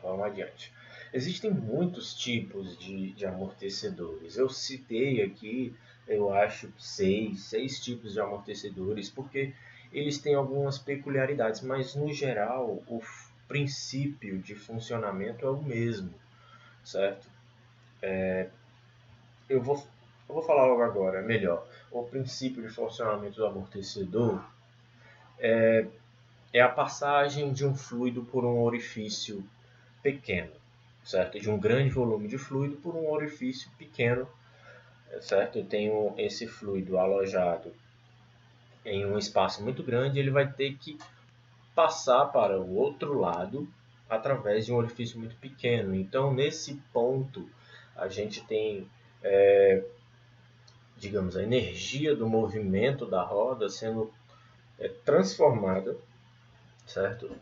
vamos adiante. Existem muitos tipos de amortecedores. Eu citei aqui, eu acho, seis tipos de amortecedores, porque eles têm algumas peculiaridades, mas no geral o princípio de funcionamento é o mesmo, certo? Eu vou falar logo agora, melhor. O princípio de funcionamento do amortecedor é a passagem de um fluido por um orifício pequeno, certo? De um grande volume de fluido por um orifício pequeno, certo? Eu tenho esse fluido alojado em um espaço muito grande, ele vai ter que passar para o outro lado através de um orifício muito pequeno. Então, nesse ponto, a gente tem, digamos, a energia do movimento da roda sendo transformada, certo?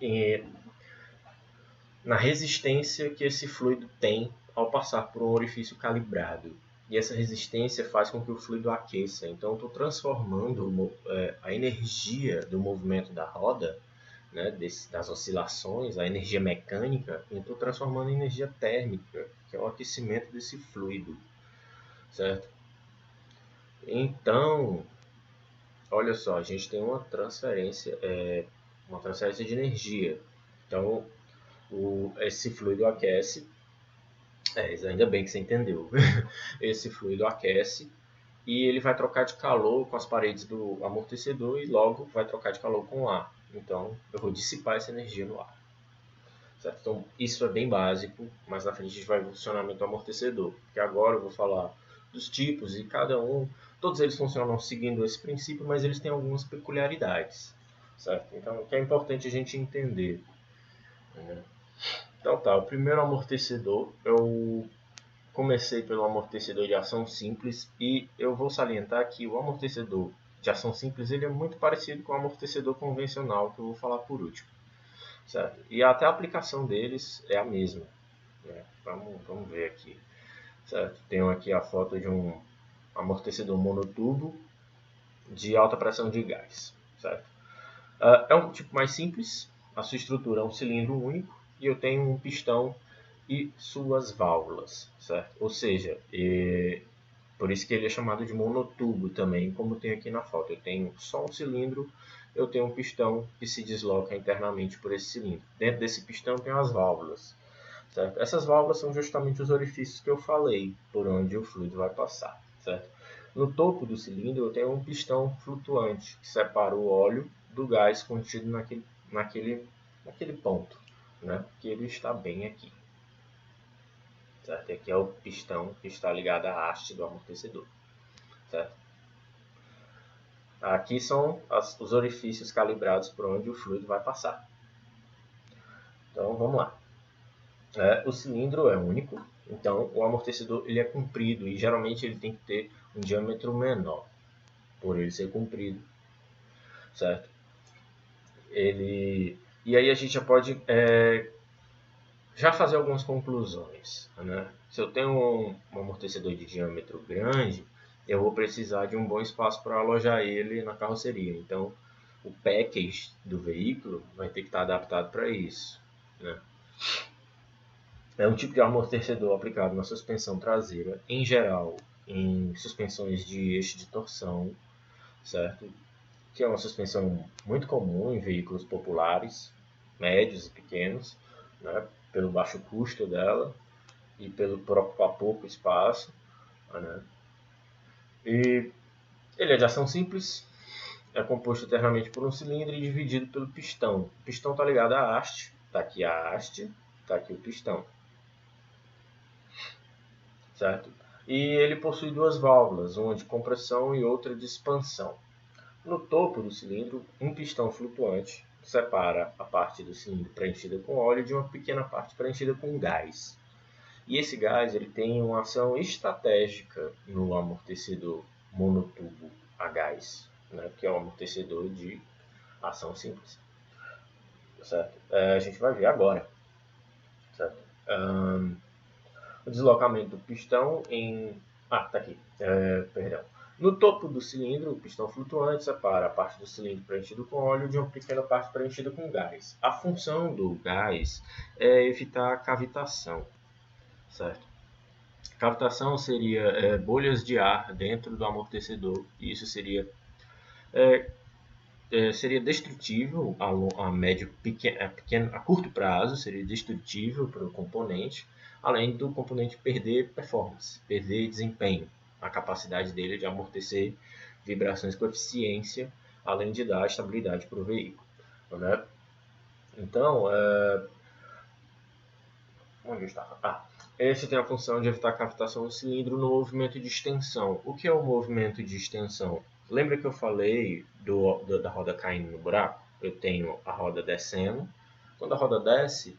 Na resistência que esse fluido tem ao passar por um orifício calibrado. E essa resistência faz com que o fluido aqueça. Então, estou transformando a energia do movimento da roda, né, das oscilações, a energia mecânica, e estou transformando em energia térmica, que é o aquecimento desse fluido, certo? Então, olha só, a gente tem uma transferência de energia. Então, esse fluido aquece, ainda bem que você entendeu. Esse fluido aquece e ele vai trocar de calor com as paredes do amortecedor e logo vai trocar de calor com o ar. Então, eu vou dissipar essa energia no ar. Certo? Então, isso é bem básico, mas na frente a gente vai ver o funcionamento do amortecedor. Porque agora eu vou falar dos tipos e cada um, todos eles funcionam seguindo esse princípio, mas eles têm algumas peculiaridades. Certo? Então, o que é importante a gente entender. Então tá, o primeiro amortecedor, eu comecei pelo amortecedor de ação simples e eu vou salientar que o amortecedor de ação simples ele é muito parecido com o amortecedor convencional, que eu vou falar por último. Certo? E até a aplicação deles é a mesma. Né? Vamos ver aqui. Certo? Tenho aqui a foto de um amortecedor monotubo de alta pressão de gás. Certo? É um tipo mais simples, a sua estrutura é um cilindro único e eu tenho um pistão e suas válvulas, certo? Ou seja, por isso que ele é chamado de monotubo também, como tem aqui na foto. Eu tenho só um cilindro, eu tenho um pistão que se desloca internamente por esse cilindro. Dentro desse pistão tem as válvulas, certo? Essas válvulas são justamente os orifícios que eu falei, por onde o fluido vai passar, certo? No topo do cilindro eu tenho um pistão flutuante que separa o óleo do gás contido naquele ponto, né? Que ele está bem aqui. Certo? Aqui é o pistão que está ligado à haste do amortecedor. Certo? Aqui são os orifícios calibrados por onde o fluido vai passar. Então vamos lá. O cilindro é único, então o amortecedor ele é comprido e geralmente ele tem que ter um diâmetro menor, por ele ser comprido. Certo? E aí a gente já pode já fazer algumas conclusões. Né? Se eu tenho um amortecedor de diâmetro grande, eu vou precisar de um bom espaço para alojar ele na carroceria. Então, o package do veículo vai ter que estar adaptado para isso. Né? É um tipo de amortecedor aplicado na suspensão traseira, em geral, em suspensões de eixo de torção, certo? Que é uma suspensão muito comum em veículos populares, médios e pequenos, né? Pelo baixo custo dela e por ocupar pouco espaço. Né? E ele é de ação simples, é composto internamente por um cilindro e dividido pelo pistão. O pistão está ligado à haste, está aqui a haste, está aqui o pistão. Certo? E ele possui duas válvulas, uma de compressão e outra de expansão. No topo do cilindro, um pistão flutuante separa a parte do cilindro preenchida com óleo de uma pequena parte preenchida com gás. E esse gás ele tem uma ação estratégica no amortecedor monotubo a gás, né, que é um amortecedor de ação simples. Certo? A gente vai ver agora. Certo? O deslocamento do pistão em... tá aqui. Perdão. No topo do cilindro, o pistão flutuante separa a parte do cilindro preenchido com óleo de uma pequena parte preenchida com gás. A função do gás é evitar a cavitação, certo? Cavitação seria bolhas de ar dentro do amortecedor, e isso seria destrutível a curto prazo, seria destrutível para o componente, além do componente perder performance, perder desempenho, a capacidade dele de amortecer vibrações com eficiência, além de dar estabilidade para o veículo. Né? Então, onde eu estava? Esse tem a função de evitar a cavitação do cilindro no movimento de extensão. O que é o movimento de extensão? Lembra que eu falei da roda caindo no buraco? Eu tenho a roda descendo. Quando a roda desce,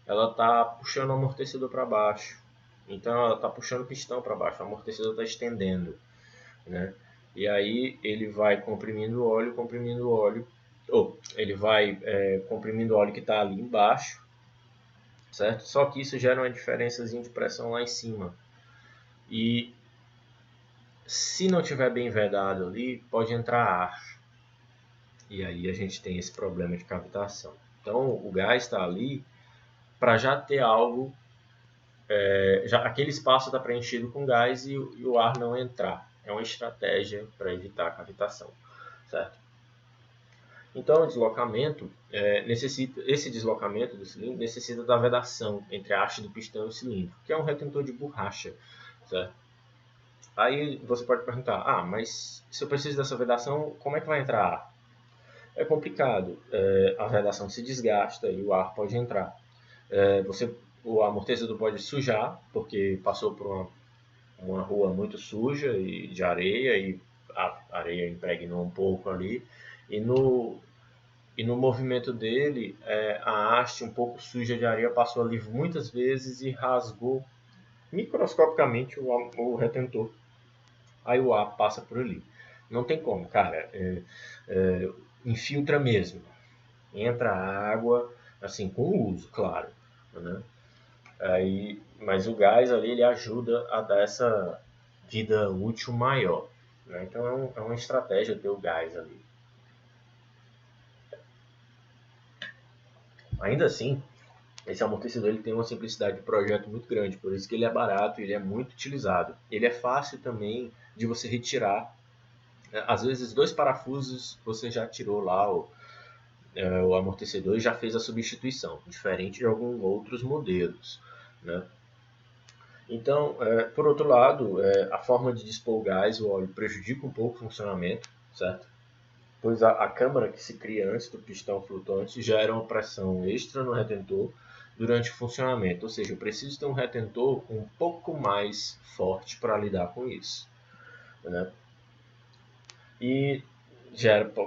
ela está puxando o amortecedor para baixo. Então ela está puxando o pistão para baixo. O amortecedor está estendendo. Né? E aí ele vai comprimindo o óleo. Ou ele vai comprimindo o óleo que está ali embaixo. Certo? Só que isso gera uma diferençazinha de pressão lá em cima. E se não tiver bem vedado ali, pode entrar ar. E aí a gente tem esse problema de cavitação. Então o gás está ali para já ter algo, aquele espaço está preenchido com gás e o ar não entrar. É uma estratégia para evitar a cavitação. Certo? Então o deslocamento, esse deslocamento do cilindro necessita da vedação entre a haste do pistão e o cilindro, que é um retentor de borracha. Certo? Aí você pode perguntar, mas se eu preciso dessa vedação, como é que vai entrar ar? É complicado, a vedação se desgasta e o ar pode entrar. O amortecedor pode sujar, porque passou por uma rua muito suja e de areia, e a areia impregnou um pouco ali, e no movimento dele, a haste um pouco suja de areia passou ali muitas vezes e rasgou microscopicamente o retentor. Aí o ar passa por ali. Não tem como, cara. Infiltra mesmo. Entra água, assim, com o uso, claro. Né? Mas o gás ali, ele ajuda a dar essa vida útil maior. Né? Então é uma estratégia ter o gás ali. Ainda assim, esse amortecedor ele tem uma simplicidade de projeto muito grande, por isso que ele é barato, ele é muito utilizado. Ele é fácil também de você retirar. Às vezes 2 parafusos você já tirou lá o amortecedor e já fez a substituição, diferente de alguns outros modelos. Né? Então, por outro lado, a forma de dispor o gás, o óleo, prejudica um pouco o funcionamento, certo? Pois a câmara que se cria antes do pistão flutuante gera uma pressão extra no retentor durante o funcionamento, ou seja, eu preciso ter um retentor um pouco mais forte para lidar com isso. Né? E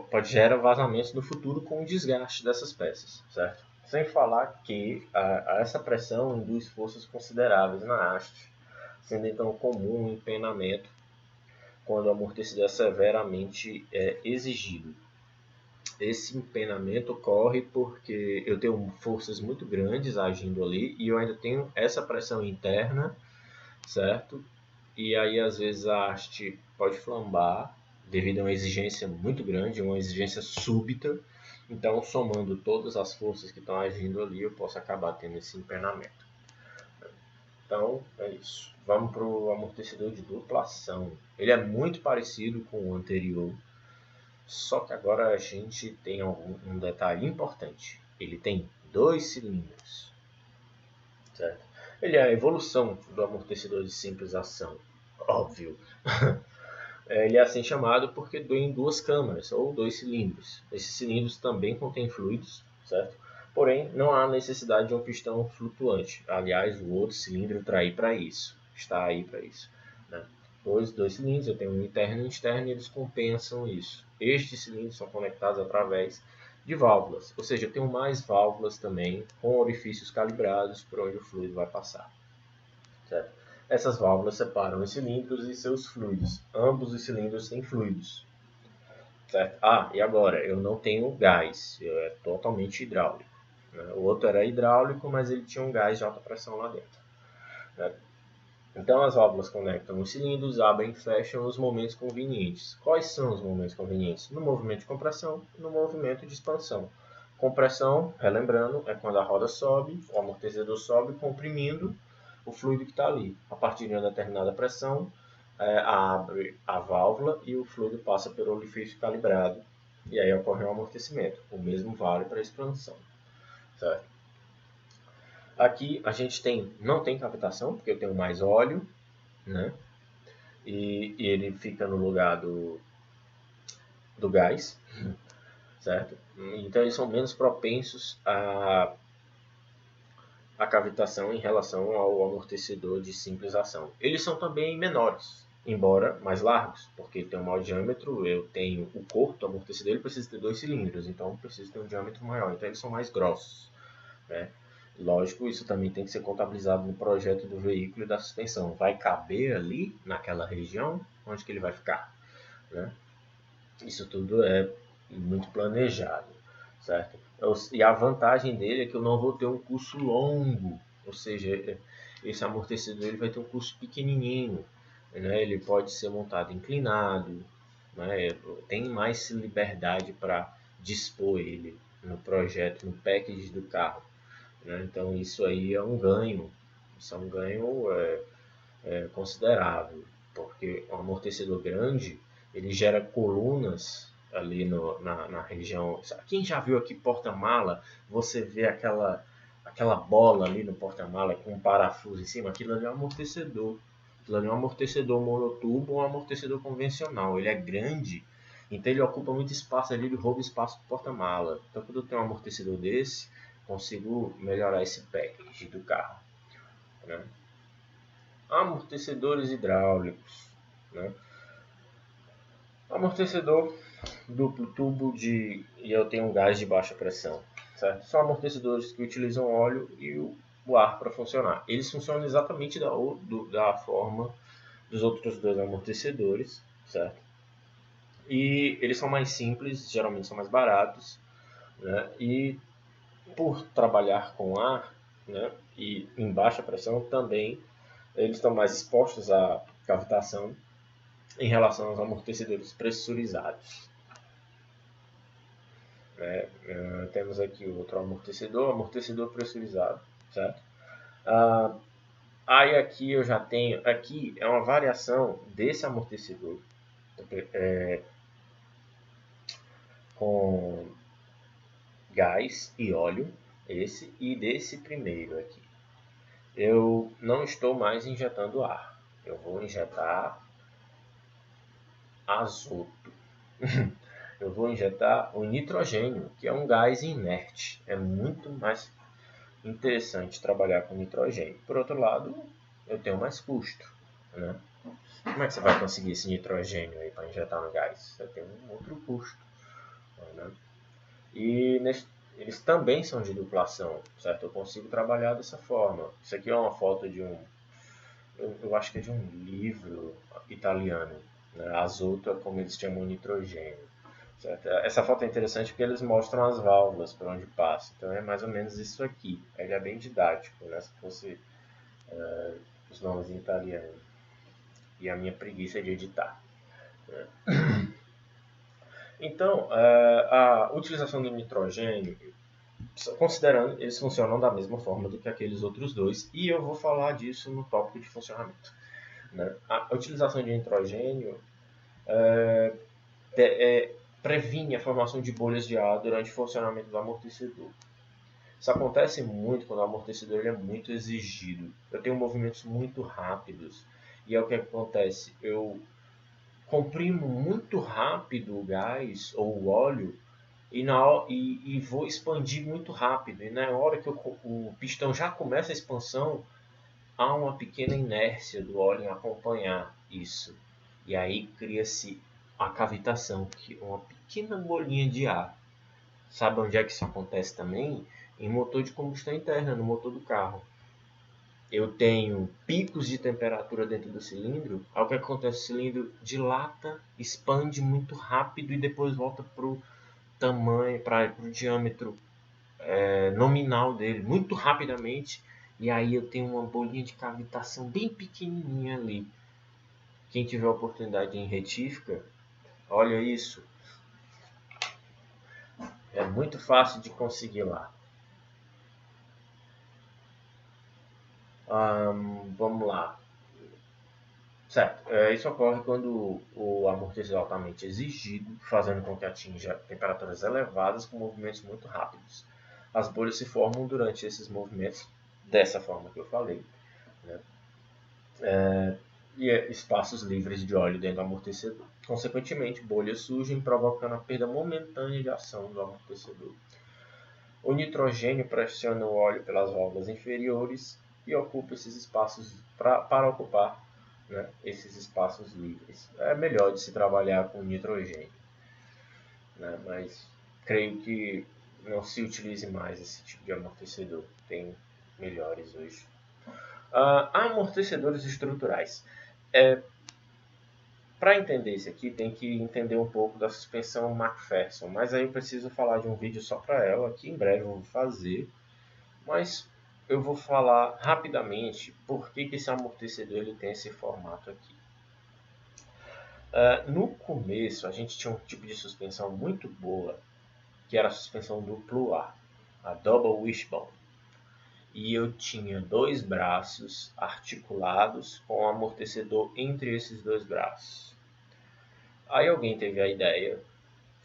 pode gerar vazamentos no futuro com o desgaste dessas peças, certo? Sem falar que essa pressão induz forças consideráveis na haste, sendo então comum o empenamento quando o amortecedor é severamente exigido. Esse empenamento ocorre porque eu tenho forças muito grandes agindo ali e eu ainda tenho essa pressão interna, certo? E aí às vezes a haste pode flambar devido a uma exigência muito grande, uma exigência súbita. Então, somando todas as forças que estão agindo ali, eu posso acabar tendo esse empenamento. Então, é isso. Vamos para o amortecedor de dupla ação. Ele é muito parecido com o anterior, só que agora a gente tem um detalhe importante. Ele tem 2 cilindros. Certo? Ele é a evolução do amortecedor de simples ação. Óbvio. Ele é assim chamado porque tem 2 câmaras ou 2 cilindros. Esses cilindros também contêm fluidos, certo? Porém, não há necessidade de um pistão flutuante. Aliás, o outro cilindro está aí para isso. Né? Os 2 cilindros, eu tenho um interno e um externo, e eles compensam isso. Estes cilindros são conectados através de válvulas, ou seja, eu tenho mais válvulas também com orifícios calibrados por onde o fluido vai passar. Certo? Essas válvulas separam os cilindros e seus fluidos. Ambos os cilindros têm fluidos. Certo? E agora, eu não tenho gás, é totalmente hidráulico. Né? O outro era hidráulico, mas ele tinha um gás de alta pressão lá dentro. Né? Então as válvulas conectam os cilindros, abrem e fecham nos momentos convenientes. Quais são os momentos convenientes? No movimento de compressão e no movimento de expansão. Compressão, relembrando, é quando a roda sobe, o amortecedor sobe, comprimindo o fluido que está ali. A partir de uma determinada pressão, abre a válvula e o fluido passa pelo orifício calibrado. E aí ocorre um amortecimento. O mesmo vale para a expansão. Certo? Aqui a gente não tem cavitação, porque eu tenho mais óleo, né? E ele fica no lugar do gás, certo? Então eles são menos propensos à cavitação em relação ao amortecedor de simples ação. Eles são também menores, embora mais largos, porque ele tem um maior diâmetro. Eu tenho o corpo do amortecedor, ele precisa ter 2 cilindros, então precisa ter um diâmetro maior, então eles são mais grossos, né? Lógico, isso também tem que ser contabilizado no projeto do veículo e da suspensão. Vai caber ali, naquela região, onde que ele vai ficar, né? Isso tudo é muito planejado, certo? E a vantagem dele é que eu não vou ter um curso longo, ou seja, esse amortecedor ele vai ter um curso pequenininho, né? Ele pode ser montado inclinado, né? Tem mais liberdade para dispor ele no projeto, no package do carro, né? Então isso aí é um ganho, isso é um ganho considerável, porque o amortecedor grande ele gera colunas ali na região. Quem já viu aqui porta-mala, você vê aquela bola ali no porta-mala com um parafuso em cima, aquilo ali é um amortecedor. Aquilo ali é um amortecedor monotubo ou um amortecedor convencional. Ele é grande, então ele ocupa muito espaço ali, ele rouba espaço do porta-mala. Então quando eu tenho um amortecedor desse, consigo melhorar esse package do carro, né? Amortecedores hidráulicos, né? Amortecedor duplo tubo e eu tenho um gás de baixa pressão, certo? São amortecedores que utilizam óleo e o ar para funcionar. Eles funcionam exatamente da forma dos outros dois amortecedores, certo? E eles são mais simples, geralmente são mais baratos, né? E por trabalhar com ar, né, e em baixa pressão também, eles estão mais expostos à cavitação em relação aos amortecedores pressurizados. Temos aqui o outro amortecedor pressurizado, certo? Aí aqui eu já tenho, aqui é uma variação desse amortecedor com gás e óleo, esse e desse primeiro aqui. Eu não estou mais injetando ar, eu vou injetar azoto. Eu vou injetar o nitrogênio, que é um gás inerte. É muito mais interessante trabalhar com nitrogênio. Por outro lado, eu tenho mais custo, né? Como é que você vai conseguir esse nitrogênio aí para injetar no gás? Você tem um outro custo, né? E eles também são de duplação, certo? Eu consigo trabalhar dessa forma. Isso aqui é uma foto de eu acho que é de um livro italiano, né? Azoto é como eles chamam nitrogênio. Certo? Essa foto é interessante porque eles mostram as válvulas por onde passa. Então é mais ou menos isso aqui. Ele é bem didático, né? Se fosse os nomes em italiano. E a minha preguiça de editar. Né? Então, a utilização do nitrogênio, considerando, eles funcionam da mesma forma do que aqueles outros dois. E eu vou falar disso no tópico de funcionamento. Né? A utilização de nitrogênio previne a formação de bolhas de ar durante o funcionamento do amortecedor. Isso acontece muito quando o amortecedor é muito exigido. Eu tenho movimentos muito rápidos. E é o que acontece. Eu comprimo muito rápido o gás ou o óleo e vou expandir muito rápido. E na hora que o pistão já começa a expansão, há uma pequena inércia do óleo em acompanhar isso. E aí cria-se a cavitação, que é uma pequena bolinha de ar. Sabe onde é que isso acontece também? Em motor de combustão interna, no motor do carro. Eu tenho picos de temperatura dentro do cilindro. Aí o que acontece? O cilindro dilata, expande muito rápido e depois volta para o tamanho, para o diâmetro nominal dele, muito rapidamente. E aí eu tenho uma bolinha de cavitação bem pequenininha ali. Quem tiver a oportunidade em retífica, olha isso. É muito fácil de conseguir lá. Vamos lá. Certo. Isso ocorre quando o amortecedor é altamente exigido, fazendo com que atinja temperaturas elevadas com movimentos muito rápidos. As bolhas se formam durante esses movimentos, dessa forma que eu falei, né? E espaços livres de óleo dentro do amortecedor. Consequentemente, bolhas surgem, provocando a perda momentânea de ação do amortecedor. O nitrogênio pressiona o óleo pelas válvulas inferiores e ocupa esses espaços para ocupar, né, esses espaços livres. É melhor de se trabalhar com nitrogênio, né, mas creio que não se utilize mais esse tipo de amortecedor. Tem melhores hoje. Amortecedores estruturais. Para entender isso aqui, tem que entender um pouco da suspensão McPherson, mas aí eu preciso falar de um vídeo só para ela, que em breve eu vou fazer. Mas eu vou falar rapidamente por que esse amortecedor ele tem esse formato aqui. No começo, a gente tinha um tipo de suspensão muito boa, que era a suspensão duplo A, a Double Wishbone. E eu tinha dois braços articulados com o amortecedor entre esses dois braços. Aí alguém teve a ideia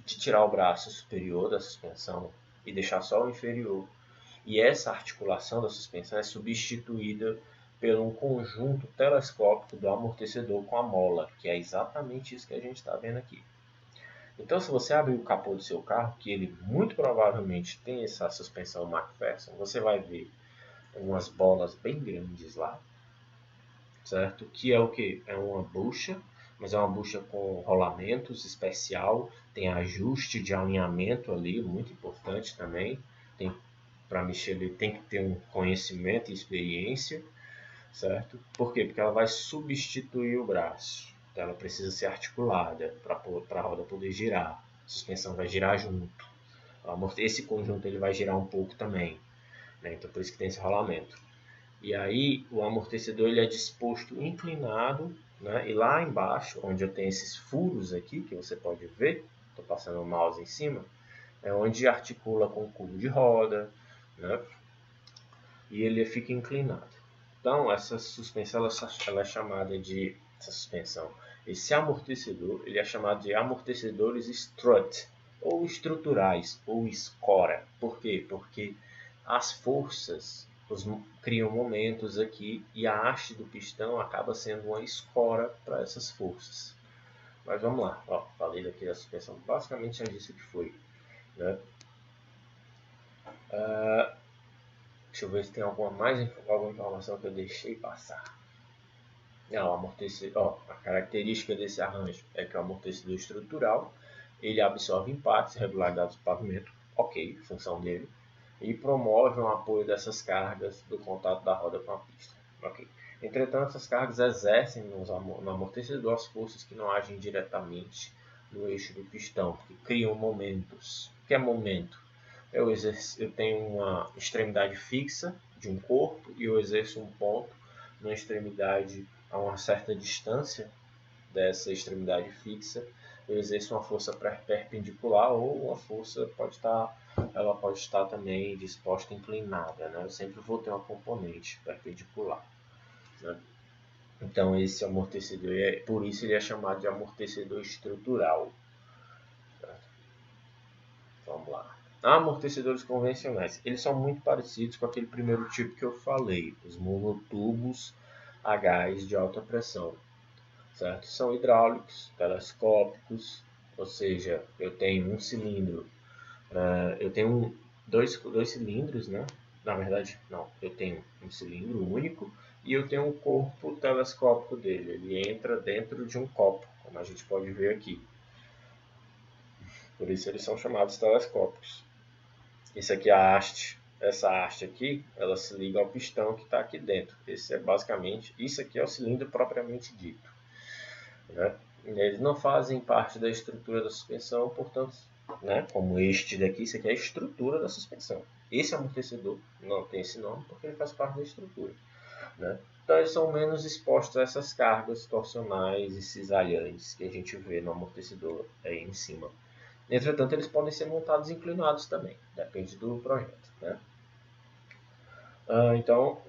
de tirar o braço superior da suspensão e deixar só o inferior. E essa articulação da suspensão é substituída por um conjunto telescópico do amortecedor com a mola, que é exatamente isso que a gente está vendo aqui. Então, se você abrir o capô do seu carro, que ele muito provavelmente tem essa suspensão McPherson, você vai ver umas bolas bem grandes lá, certo? Que é o que? É uma bucha, mas é uma bucha com rolamentos especial, tem ajuste de alinhamento ali, muito importante também. Tem para mexer ele tem que ter um conhecimento e experiência, certo? Por quê? Porque ela vai substituir o braço. Então ela precisa ser articulada para a roda poder girar. A suspensão vai girar junto. Esse conjunto ele vai girar um pouco também, né? Então por isso que tem esse rolamento. E aí o amortecedor ele é disposto inclinado, né? E lá embaixo, onde eu tenho esses furos aqui, que você pode ver, estou passando o mouse em cima, é onde articula com o cubo de roda, né? E ele fica inclinado. Então essa suspensão ela é chamada de esse amortecedor ele é chamado de amortecedores strut ou estruturais ou escora. Por quê? Porque as forças criam momentos aqui e a haste do pistão acaba sendo uma escora para essas forças. Mas vamos lá, falei daqui da suspensão, basicamente é isso que foi, né? Deixa eu ver se tem alguma informação que eu deixei passar. Não, a característica desse arranjo é que o amortecedor estrutural ele absorve impactos e irregularidades do pavimento, ok, função dele, e promove um apoio dessas cargas do contato da roda com a pista, ok. Entretanto, essas cargas exercem no amortecedor as forças que não agem diretamente no eixo do pistão, que criam momentos. O que é momento? Eu tenho uma extremidade fixa de um corpo e eu exerço um ponto na extremidade a uma certa distância dessa extremidade fixa. Eu exerço uma força perpendicular ou uma força ela pode estar também disposta inclinada, né? Eu sempre vou ter uma componente perpendicular, né? Então esse amortecedor, por isso ele é chamado de amortecedor estrutural. Certo? Vamos lá. Amortecedores convencionais, eles são muito parecidos com aquele primeiro tipo que eu falei, os monotubos a gás de alta pressão, certo? São hidráulicos, telescópicos, ou seja, eu tenho um cilindro, eu tenho dois cilindros, né? Na verdade, não, eu tenho um cilindro único e eu tenho um corpo telescópico dele, ele entra dentro de um copo, como a gente pode ver aqui. Por isso eles são chamados telescópicos. Isso aqui é a haste. Essa haste aqui, ela se liga ao pistão que está aqui dentro. Esse é basicamente, isso aqui é o cilindro propriamente dito, né? Eles não fazem parte da estrutura da suspensão, portanto, né, como este daqui, isso aqui é a estrutura da suspensão. Esse amortecedor não tem esse nome porque ele faz parte da estrutura, né? Então eles são menos expostos a essas cargas torsionais e cisalhantes que a gente vê no amortecedor aí em cima. Entretanto, eles podem ser montados inclinados também, depende do projeto, né? Então,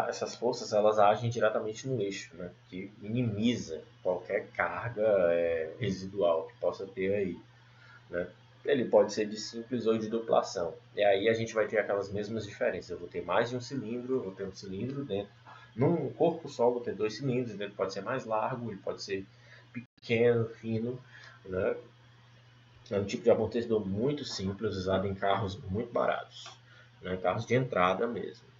essas forças elas agem diretamente no eixo, né? Que minimiza qualquer carga residual que possa ter aí, né? Ele pode ser de simples ou de duplação. E aí a gente vai ter aquelas mesmas diferenças. Eu vou ter mais de um cilindro, eu vou ter um cilindro dentro. Num corpo só, eu vou ter 2 cilindros. Ele pode ser mais largo, ele pode ser pequeno, fino, né? É um tipo de amortecedor muito simples, usado em carros muito baratos, né? Carros de entrada mesmo.